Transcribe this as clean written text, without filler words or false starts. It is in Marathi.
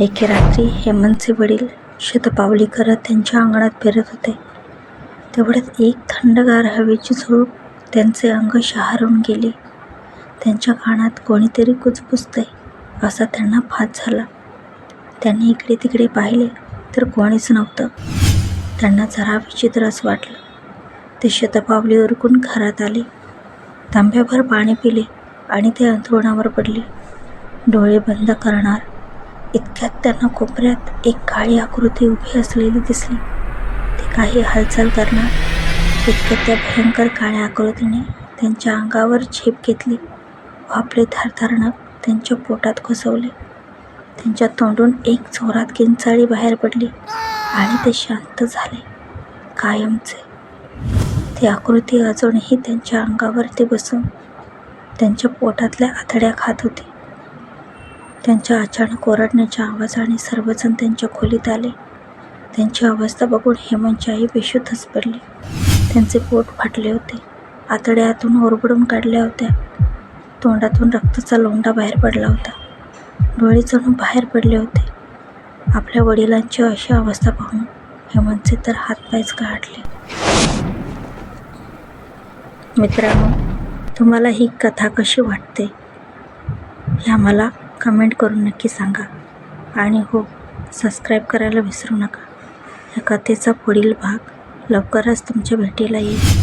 एके रात्री हेमंतचे वडील शतपावली करत त्यांच्या अंगणात फिरत होते. तेवढ्यात एक थंडगार हवेची झुळूक त्यांचे अंग शहारून गेली. त्यांच्या कानात कोणीतरी कुजबुजतंय असा त्यांना भास झाला. त्यांनी इकडे तिकडे पाहिले तर कोणीच नव्हतं. त्यांना जरा विचित्रच वाटलं. ते शतपावली उरकून घरात आले. तांब्याभर पाणी पिले आणि ते अंथरुणावर पडले. डोळे बंद करणार इतक्यात त्यांना कोपऱ्यात एक काळी आकृती उभी असलेली दिसली. ती काही हालचाल करणार इतक्यात त्या भयंकर काळ्या आकृतीने त्यांच्या अंगावर झेप घेतली व आपले धारदार नख त्यांच्या पोटात घुसवले. त्यांच्या तोंडून एक जोरात किंचाळी बाहेर पडली आणि ते शांत झाले कायमचे. ती आकृती अजूनही त्यांच्या अंगावरती बसून त्यांच्या पोटातल्या आतड्या खात होती. त्यांच्या अचानक ओरडण्याच्या आवाजाने सर्वजण त्यांच्या खोलीत आले. त्यांची अवस्था बघून हेमंतची आई बेशुद्धच पडली. त्यांचे पोट फाटले होते. आतड्या आतून ओरबडून काढल्या होत्या. तोंडातून रक्ताचा लोंढा बाहेर पडला होता. डोळे जणू बाहेर पडले होते. आपल्या वडिलांची अशी अवस्था पाहून हेमंतचे तर हातपायच गाठले. मित्रांनो, तुम्हाला ही कथा कशी वाटते हे आम्हाला कमेंट करून नक्की सांगा. आणि हो, सबस्क्राईब करायला विसरू नका. या कथेचा पुढील भाग लवकरच तुमच्या भेटीला येईल.